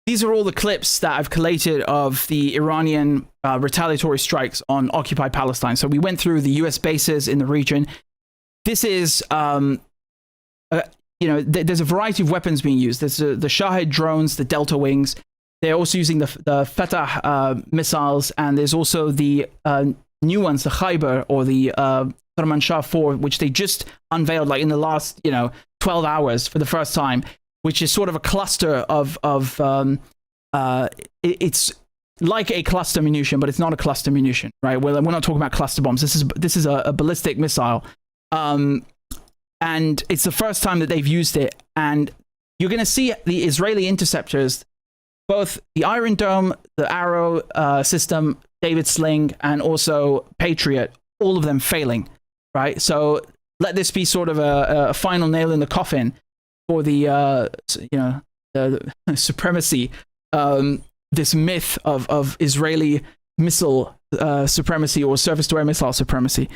these are all the clips that I've collated of the Iranian retaliatory strikes on occupied Palestine. So we went through the US bases in the region. This is, there's a variety of weapons being used. There's the Shahed drones, the Delta Wings. They're also using the Fatah missiles, and there's also the new ones, the Khyber or the Kermanshah 4, which they just unveiled like in the last 12 hours for the first time, which is sort of a cluster of it's like a cluster munition, but it's not a cluster munition, right? We're not talking about cluster bombs. This is a ballistic missile, and it's the first time that they've used it. And you're going to see the Israeli interceptors, both the Iron Dome, the Arrow system, David Sling, and also Patriot, all of them failing, right? So let this be sort of a final nail in the coffin for the supremacy, this myth of Israeli missile supremacy or surface-to-air missile supremacy.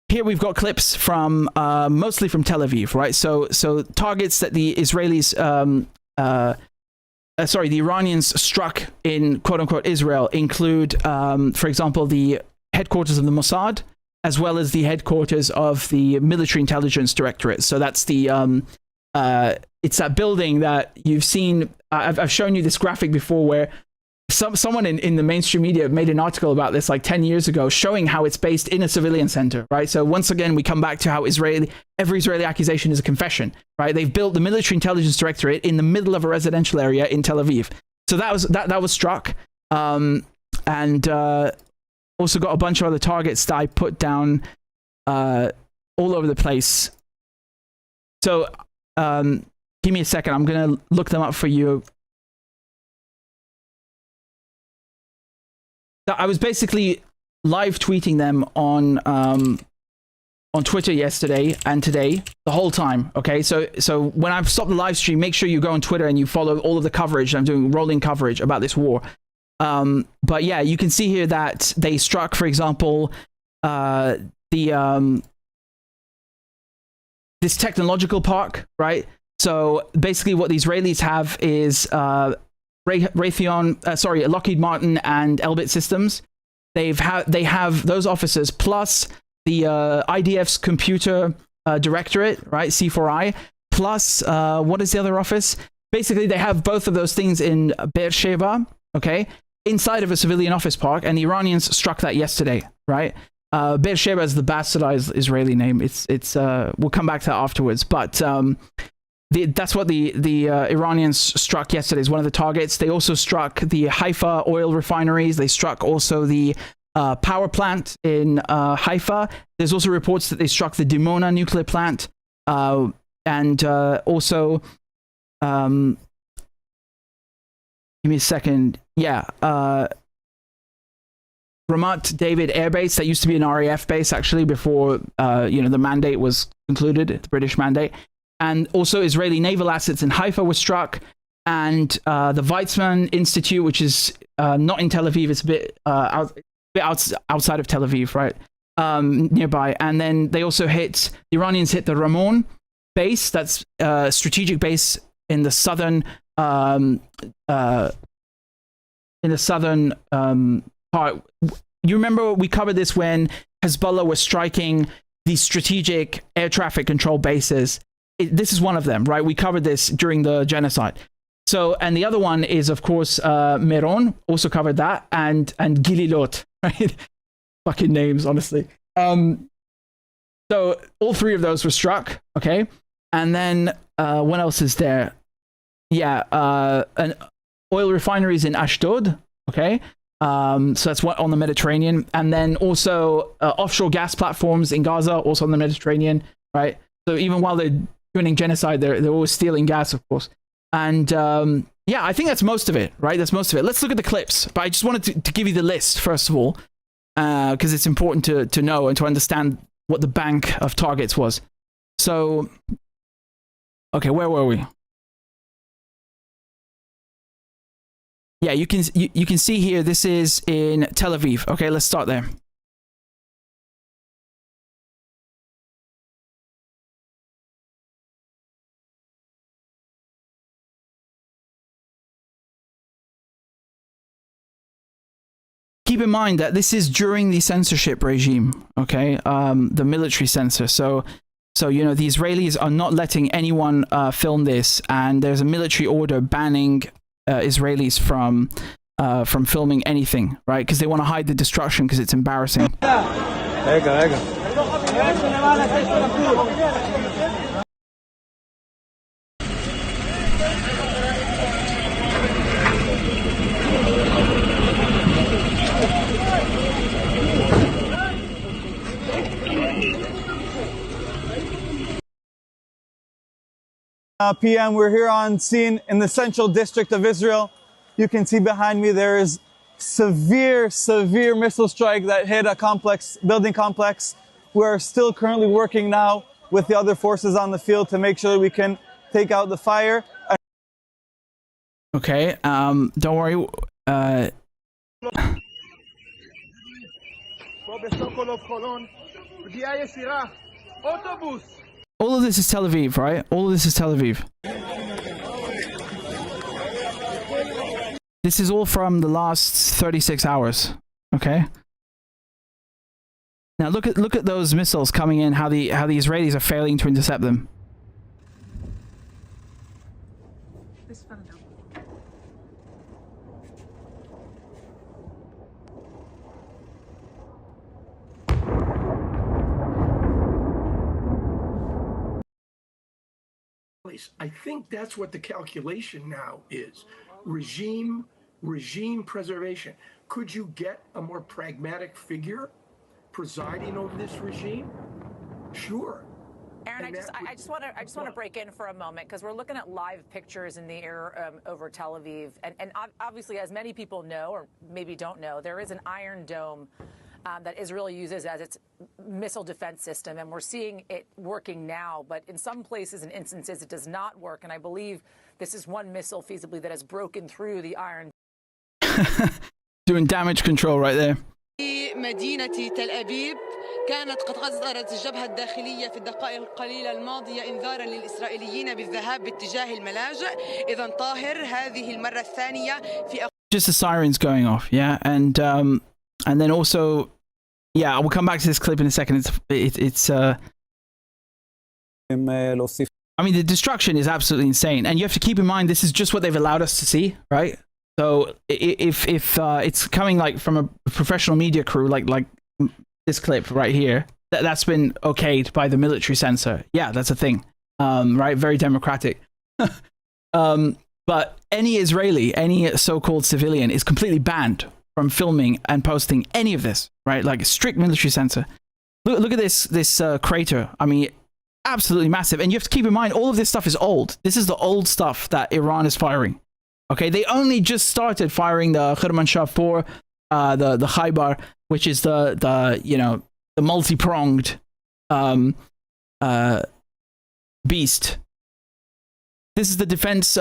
Here we've got clips from mostly from Tel Aviv, right? So targets that the Israelis, the Iranians struck in quote-unquote Israel include, for example, the headquarters of the Mossad, as well as the headquarters of the Military Intelligence Directorate. So that's the it's that building that you've seen. I've shown you this graphic before, where someone in the mainstream media made an article about this like 10 years ago, showing how it's based in a civilian center, right? So once again, we come back to how every Israeli accusation is a confession, right? They've built the Military Intelligence Directorate in the middle of a residential area in Tel Aviv. So that was struck, and also got a bunch of other targets that I put down all over the place. So give me a second. I'm gonna look them up for you. I was basically live tweeting them on Twitter yesterday and today, the whole time. Okay, so when I've stopped the live stream, make sure you go on Twitter and you follow all of the coverage. I'm doing rolling coverage about this war. But yeah, you can see here that they struck, for example, this technological park, right? So basically, what the Israelis have is Lockheed Martin and Elbit Systems. They have those officers plus the IDF's computer directorate, right? C4I, plus what is the other office? Basically, they have both of those things in Beersheba, okay, inside of a civilian office park, and the Iranians struck that yesterday, right? Beersheba is the bastardized Israeli name. It's we'll come back to that afterwards, but that's what the Iranians struck yesterday, is one of the targets. They also struck the Haifa oil refineries. They struck also the power plant in Haifa. There's also reports that they struck the Dimona nuclear plant, and also, give me a second. Yeah, Ramat David Air Base, that used to be an RAF base actually before the mandate was concluded, the British mandate. And also Israeli naval assets in Haifa were struck, and the Weizmann Institute, which is not in Tel Aviv, it's a bit outside of Tel Aviv, right, nearby. And then they also the Iranians hit the Ramon base, that's a strategic base in the southern part. You remember we covered this when Hezbollah was striking the strategic air traffic control bases. This is one of them, right? We covered this during the genocide. So, and the other one is, of course, Meron, also covered that, and Gililot, right? Fucking names, honestly. So all three of those were struck, okay? And then what else is there? Yeah, an oil refineries in Ashdod, okay? So that's what on the Mediterranean. And then also offshore gas platforms in Gaza, also on the Mediterranean, right? So even while they're doing genocide, they're always stealing gas, of course. And yeah, I think that's most of it, right? That's most of it. Let's look at the clips. But I just wanted to give you the list, first of all, because it's important to know and to understand what the bank of targets was. So, okay, where were we? Yeah, you can see here, this is in Tel Aviv. Okay, let's start there. keep in mind that this is during the censorship regime, okay? The military censor. So you know, the Israelis are not letting anyone film this, and there's a military order banning Israelis from filming anything, right? Because they want to hide the destruction because it's embarrassing. PM, we're here on scene in the central district of Israel. You can see behind me there is severe missile strike that hit a building complex. We're still currently working now with the other forces on the field to make sure we can take out the fire. Okay, don't worry. All of this is Tel Aviv, right? All of this is Tel Aviv. This is all from the last 36 hours, okay? Now look at those missiles coming in, how the Israelis are failing to intercept them. I think that's what the calculation now is. Regime preservation. Could you get a more pragmatic figure presiding over this regime? Sure. Aaron, I just want to break in for a moment, because we're looking at live pictures in the air over Tel Aviv, and obviously, as many people know or maybe don't know, there is an Iron Dome that Israel uses as its missile defense system, and we're seeing it working now. But in some places and instances, it does not work, and I believe this is one missile feasibly that has broken through the Iron. Doing damage control right there. مدينة تل أبيب كانت قد أصدرت الجبهة الداخلية في الدقائق القليلة الماضية إنذارا للإسرائيليين بالذهاب باتجاه الملاجئ. إذا طاهر هذه المرة الثانية في just the sirens going off, yeah, and then also, yeah, we'll come back to this clip in a second. It's I mean, the destruction is absolutely insane, and you have to keep in mind this is just what they've allowed us to see, right? So if it's coming like from a professional media crew, like this clip right here, that's been okayed by the military censor. Yeah, that's a thing, right? Very democratic. But any Israeli, any so-called civilian is completely banned from filming and posting any of this, right? Like a strict military censor. Look at this crater. I mean, absolutely massive. And you have to keep in mind, all of this stuff is old. This is the old stuff that Iran is firing. Okay, they only just started firing the Khirmanshah 4, the Khaybar, which is the you know, the multi-pronged beast. This is the defense.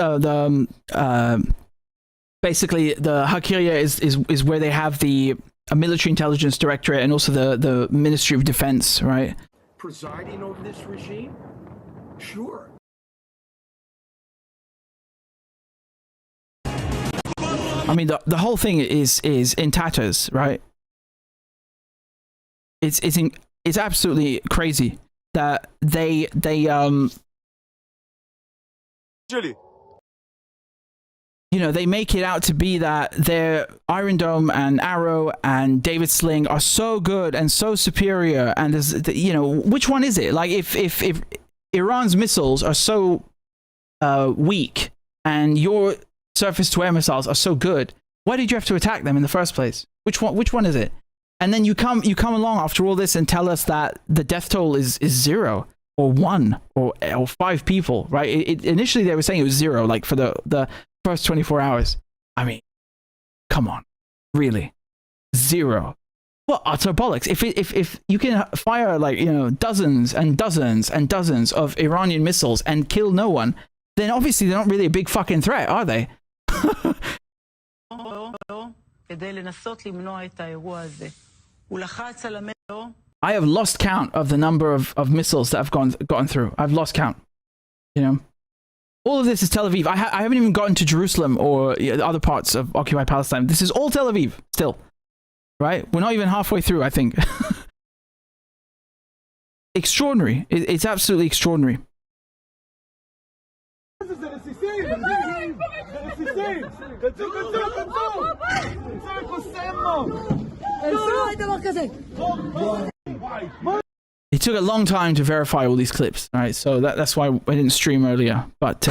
Basically, the Hakiria is where they have the military intelligence directorate and also the Ministry of Defense, right? Presiding over this regime? Sure. I mean, the whole thing is in tatters, right? It's absolutely crazy that they you know, they make it out to be that their Iron Dome and Arrow and David Sling are so good and so superior, and there's, you know, which one is it? Like, if Iran's missiles are so weak and your surface-to-air missiles are so good, why did you have to attack them in the first place? Which one is it? And then you come along after all this and tell us that the death toll is 0 or 1 or 5 people, right? Initially they were saying it was 0, like for the first 24 hours. I mean, come on, really, 0? What utter bollocks! If you can fire, like, you know, dozens and dozens and dozens of Iranian missiles and kill no one, then obviously they're not really a big fucking threat, are they? I have lost count of the number of missiles that have gotten through. I've lost count. You know, all of this is Tel Aviv. I haven't even gotten to Jerusalem or other parts of occupied Palestine. This is all Tel Aviv still. right? We're not even halfway through, I think. Extraordinary. It's absolutely extraordinary. It took a long time to verify all these clips, right? So that's why I didn't stream earlier. But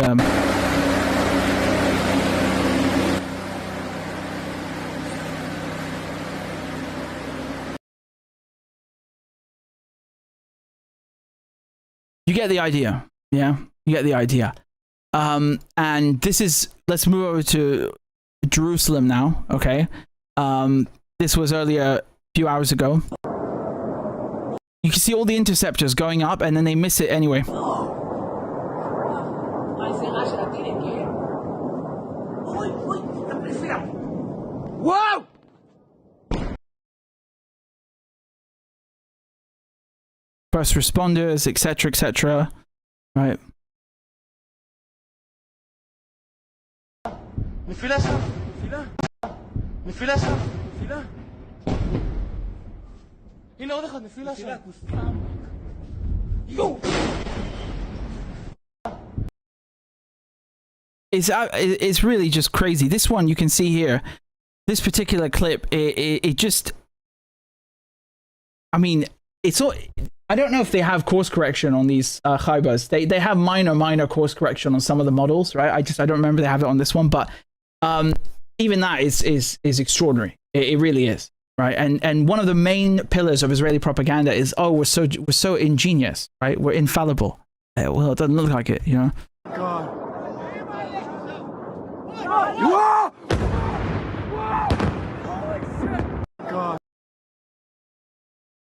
you get the idea, yeah? You get the idea. And this is, let's move over to Jerusalem now, okay? This was earlier, a few hours ago. You can see all the interceptors going up and then they miss it anyway. Whoa! First responders, etc., etc. Right. It's really just crazy. This one you can see here, this particular clip, it just, I mean, it's all, I don't know if they have course correction on these Khaybars. They have minor course correction on some of the models, right? I don't remember they have it on this one, but even that is extraordinary. It really is, right? And one of the main pillars of Israeli propaganda is, oh, we're so ingenious, right? We're infallible. Well, it doesn't look like it, you know. God. God.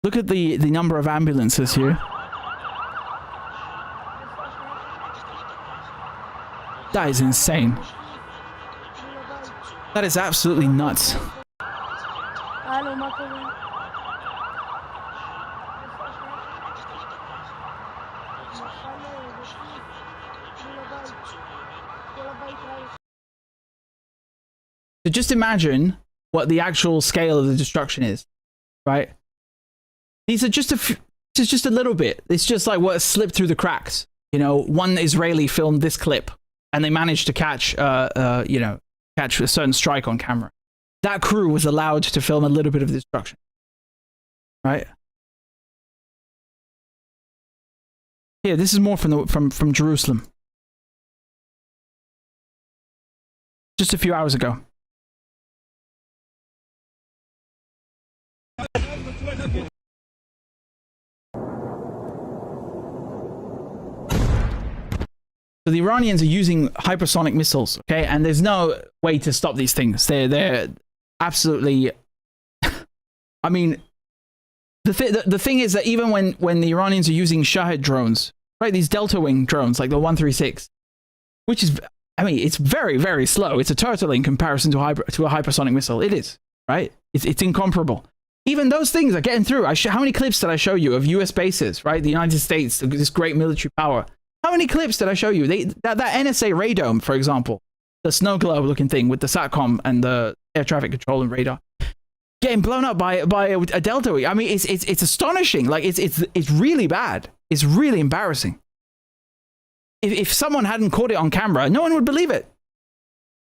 Look at the number of ambulances here. That is insane. That is absolutely nuts. So just imagine what the actual scale of the destruction is, right? These are just it's just a little bit. It's just like what slipped through the cracks. You know, one Israeli filmed this clip and they managed to catch, catch a certain strike on camera. That crew was allowed to film a little bit of destruction, right? Here, this is more from Jerusalem. Just a few hours ago. So the Iranians are using hypersonic missiles, okay? And there's no way to stop these things. They're absolutely... I mean, the thing is that even when the Iranians are using Shahid drones, right? These Delta Wing drones, like the 136, which is, I mean, it's very, very slow. It's a turtle in comparison to a hypersonic missile. It is, right? It's incomparable. Even those things are getting through. How many clips did I show you of US bases, right? The United States, this great military power. How many clips did I show you? That NSA radome, for example, the snow globe looking thing with the SATCOM and the air traffic control and radar, getting blown up by a Delta Wing. I mean, it's astonishing. Like it's really bad. It's really embarrassing. If someone hadn't caught it on camera, no one would believe it.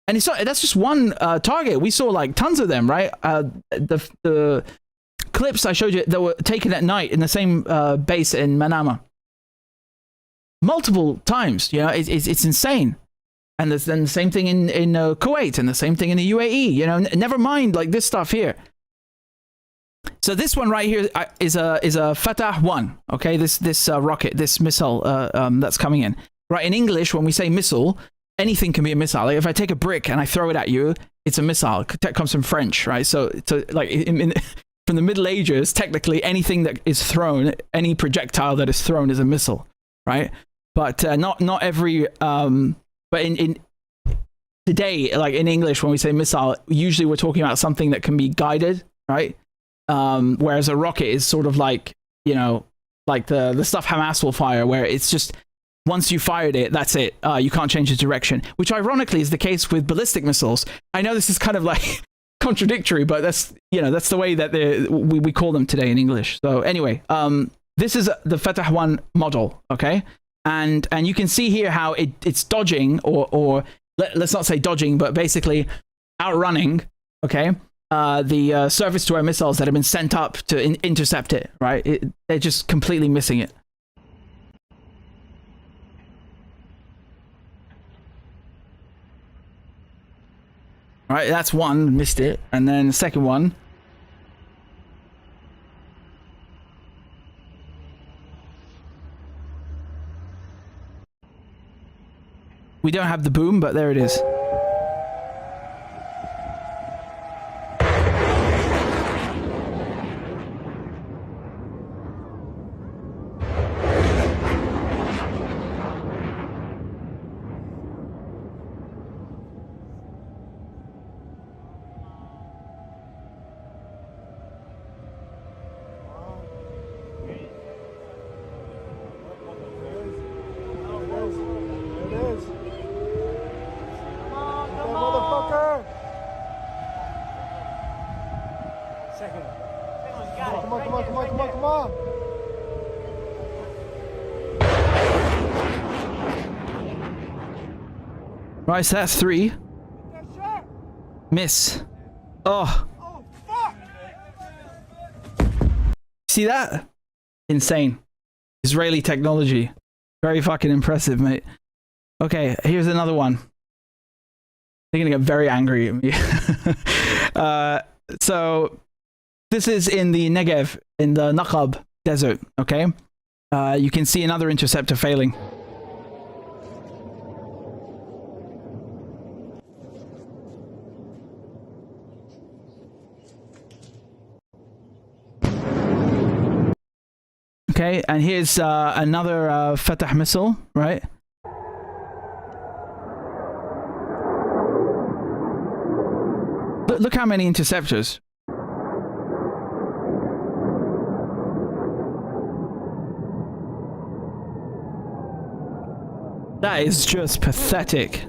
And that's just one target. We saw like tons of them, right? The clips I showed you that were taken at night in the same base in Manama. Multiple times, you know, it's insane. And there's then the same thing in Kuwait and the same thing in the UAE, you know, never mind like this stuff here. So this one right here is a Fatah 1, okay? This rocket, this missile that's coming in. Right, in English, when we say missile, anything can be a missile. Like if I take a brick and I throw it at you, it's a missile. That comes from French, right? So like from the Middle Ages, technically anything that is thrown, any projectile that is thrown is a missile, right? But not every. But in today, like in English, when we say missile, usually we're talking about something that can be guided, right? Whereas a rocket is sort of like, you know, like the stuff Hamas will fire, where it's just once you fired it, that's it. You can't change the direction, which ironically is the case with ballistic missiles. I know this is kind of like contradictory, but that's, you know, that's the way that we call them today in English. So anyway, this is the Fatah 1 model, okay? And you can see here how it's dodging, or let's not say dodging, but basically outrunning, okay, the surface-to-air missiles that have been sent up to intercept it, right? They're just completely missing it. All right, that's one, missed it. And then the second one. We don't have the boom, but there it is. Come on. Right, so that's 3. Miss. Oh. See that? Insane. Israeli technology. Very fucking impressive, mate. Okay, here's another one. They're gonna get very angry at me. So this is in the Negev, in the Naqab desert, okay? You can see another interceptor failing. Okay, and here's another Fatah missile, right? Look how many interceptors. That is just pathetic.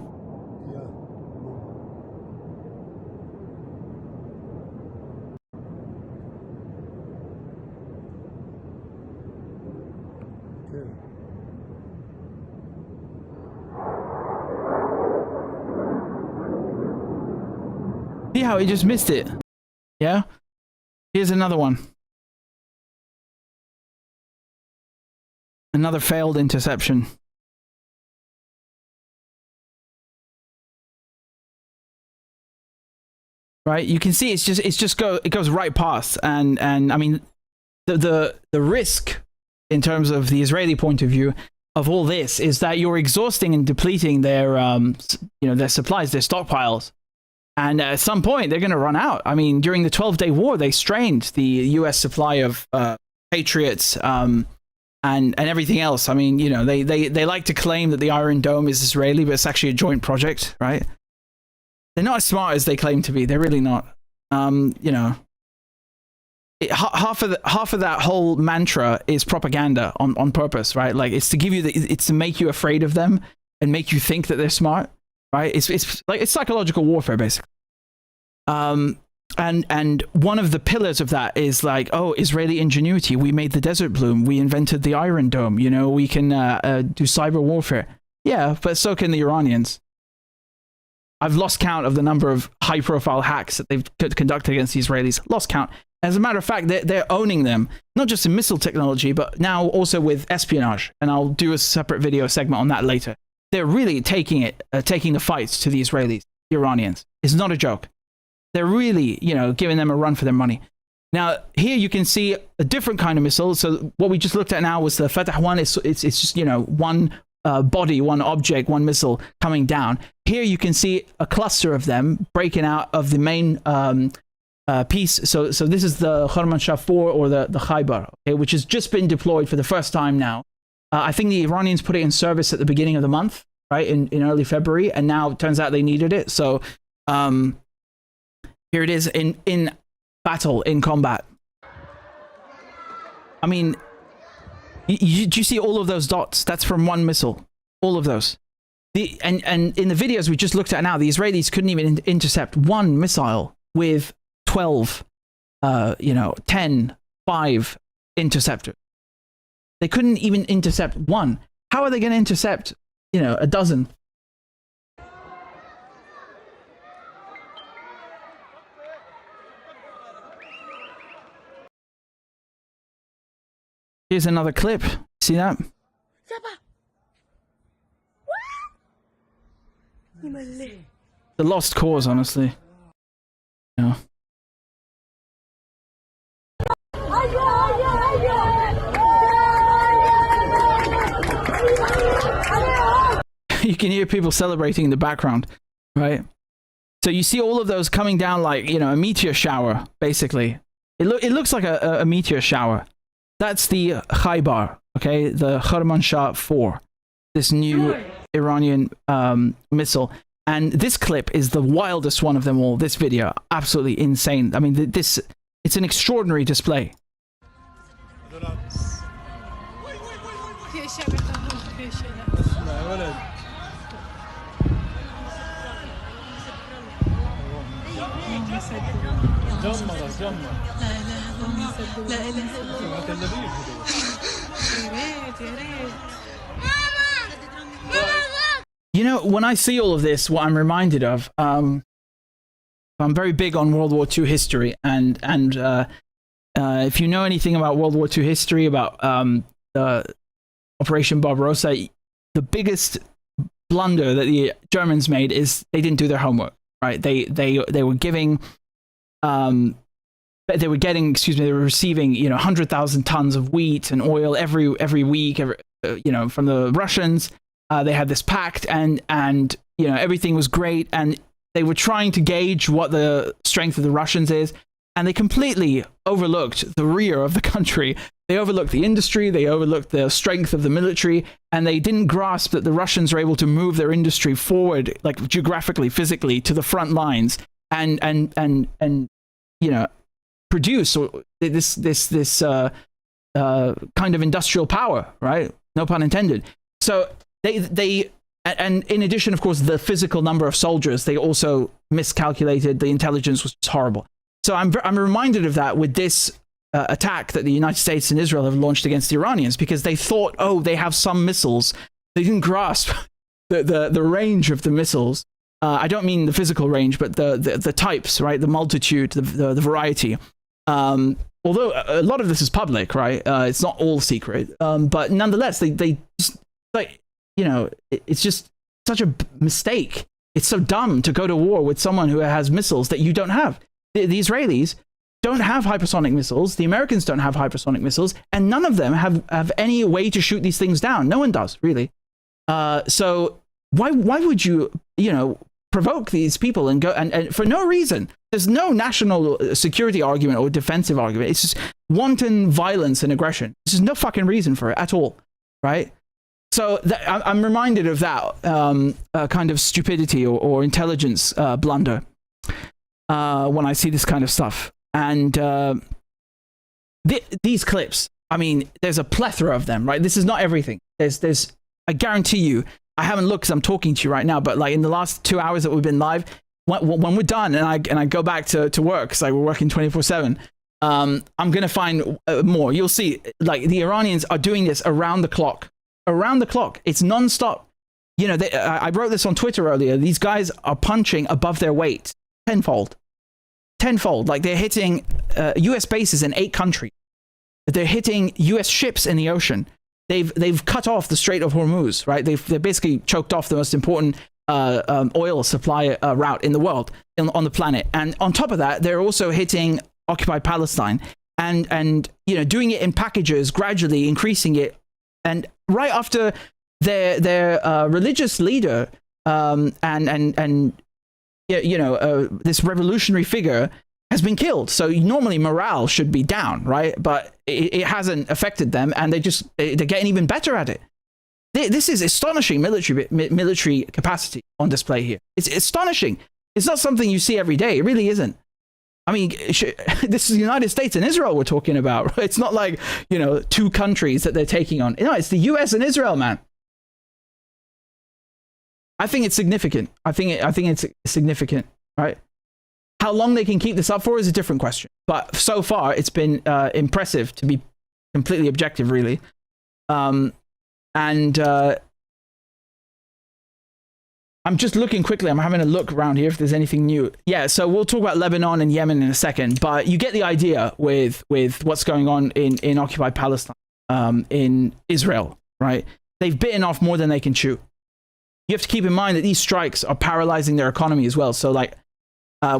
See how he just missed it? Yeah? Here's another one. Another failed interception. Right? You can see it goes right past, and I mean the risk in terms of the Israeli point of view of all this is that you're exhausting and depleting their their supplies, their stockpiles. And at some point, they're going to run out. I mean, during the 12-day war, they strained the U.S. supply of Patriots and everything else. I mean, you know, they like to claim that the Iron Dome is Israeli, but it's actually a joint project, right? They're not as smart as they claim to be. They're really not. You know, half of that whole mantra is propaganda on purpose, right? Like it's to give you it's to make you afraid of them and make you think that they're smart. Right, it's like it's psychological warfare basically, and one of the pillars of that is like, oh, Israeli ingenuity. We made the desert bloom. We invented the Iron Dome. You know, we can do cyber warfare. Yeah, but so can the Iranians. I've lost count of the number of high-profile hacks that they've conducted against the Israelis. Lost count. As a matter of fact, they're owning them, not just in missile technology, but now also with espionage. And I'll do a separate video segment on that later. They're really taking the fights to the Israelis, the Iranians. It's not a joke. They're really, you know, giving them a run for their money. Now, here you can see a different kind of missile. So what we just looked at now was the Fatah 1. It's just, you know, one body, one object, one missile coming down. Here you can see a cluster of them breaking out of the main piece. So this is the Khorramshahr 4 or the Khaybar, okay, which has just been deployed for the first time now. I think the Iranians put it in service at the beginning of the month, right, in early February, and now it turns out they needed it. So here it is in battle, in combat. I mean, do you see all of those dots? That's from one missile. All of those. And in the videos we just looked at now, the Israelis couldn't even intercept one missile with 12, 10, 5 interceptors. They couldn't even intercept one. How are they going to intercept, a dozen? Here's another clip. See that? The lost cause, honestly. You can hear people celebrating in the background, right? So you see all of those coming down like, a meteor shower, basically. It looks like a meteor shower. That's the Khaybar, okay? The Khorramshahr 4, this new Iranian missile. And this clip is the wildest one of them all. This video, absolutely insane. I mean, it's an extraordinary display. When I see all of this, what I'm reminded of, I'm very big on World War II history, and if you know anything about World War II history, about Operation Barbarossa, the biggest blunder that the Germans made is they didn't do their homework, right? They were giving, they were receiving 100,000 tons of wheat and oil every week, from the Russians. They had this pact, and everything was great, and they were trying to gauge what the strength of the Russians is, and they completely overlooked the rear of the country. They overlooked the industry, they overlooked the strength of the military, and they didn't grasp that the Russians are able to move their industry forward, like geographically, physically, to the front lines, and produce this kind of industrial power, right? No pun intended. So they and in addition, of course, the physical number of soldiers, they also miscalculated. The intelligence was just horrible. So I'm reminded of that with this attack that the United States and Israel have launched against the Iranians, because they thought, they have some missiles. They didn't grasp the range of the missiles. I don't mean the physical range, but the types, right? The multitude, the variety. Although a lot of this is public, right? It's not all secret, but nonetheless, they just, it's just such a mistake. It's so dumb to go to war with someone who has missiles that you don't have. The Israelis don't have hypersonic missiles. The Americans don't have hypersonic missiles, and none of them have any way to shoot these things down. No one does, really. So why would you, provoke these people and go and for no reason? There's no national security argument or defensive argument. It's just wanton violence and aggression. There's no fucking reason for it at all, right? So I'm reminded of that kind of stupidity or intelligence blunder when I see this kind of stuff. And these clips, I mean, there's a plethora of them, right? This is not everything. There's I guarantee you, I haven't looked because I'm talking to you right now, but like in the last 2 hours that we've been live, when we're done and I go back to work, because we're working 24/7, I'm going to find more. You'll see, like, the Iranians are doing this around the clock. Around the clock. It's non-stop. I wrote this on Twitter earlier. These guys are punching above their weight tenfold. Like, they're hitting US bases in 8 countries. They're hitting US ships in the ocean. They've cut off the Strait of Hormuz, right? They've basically choked off the most important oil supply route in the world, on the planet. And on top of that, they're also hitting occupied Palestine and doing it in packages, gradually increasing it. And right after their religious leader this revolutionary figure has been killed. So normally morale should be down, right? But it hasn't affected them, and they're getting even better at it. This is astonishing military capacity on display here. It's astonishing. It's not something you see every day. It really isn't. I mean, this is the United States and Israel we're talking about. Right? It's not like, 2 countries that they're taking on. No, it's the US and Israel, man. I think it's significant. I think it's significant, right? How long they can keep this up for is a different question. But so far, it's been impressive, to be completely objective, really. I'm just looking quickly. I'm having a look around here if there's anything new. Yeah, so we'll talk about Lebanon and Yemen in a second, but you get the idea with what's going on in occupied Palestine, in Israel, right? They've bitten off more than they can chew. You have to keep in mind that these strikes are paralyzing their economy as well. So like,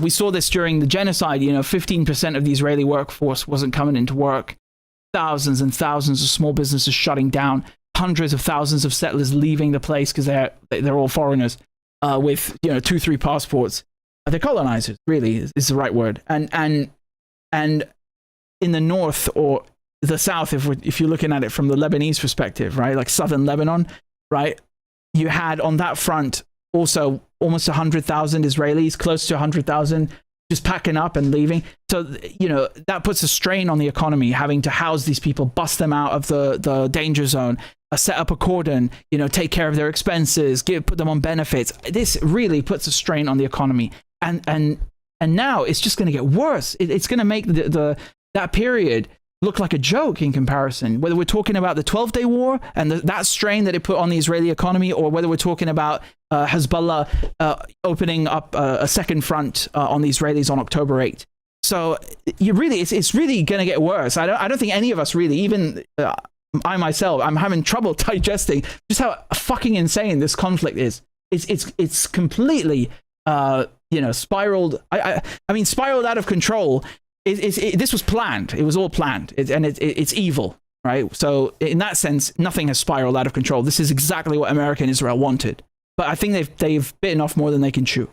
we saw this during the genocide, 15% of the Israeli workforce wasn't coming into work. Thousands and thousands of small businesses shutting down. Hundreds of thousands of settlers leaving the place because they're all foreigners with 2-3 passports. They're colonizers, really is the right word. And in the north or the south, if you're looking at it from the Lebanese perspective, right, like southern Lebanon, right, you had on that front also almost 100,000 Israelis, close to 100,000, just packing up and leaving. So, that puts a strain on the economy, having to house these people, bust them out of the danger zone, set up a cordon, take care of their expenses, put them on benefits. This really puts a strain on the economy. And now it's just going to get worse. It's going to make that period look like a joke in comparison, whether we're talking about the 12-day war and that strain that it put on the Israeli economy, or whether we're talking about Hezbollah opening up a second front on the Israelis on October 8th. So it's really going to get worse. I don't think any of us really, even I myself, I'm having trouble digesting just how fucking insane this conflict is. It's completely spiraled. I mean, spiraled out of control. This was planned. It was all planned, it's evil, right? So in that sense, nothing has spiraled out of control. This is exactly what America and Israel wanted. But I think they've bitten off more than they can chew.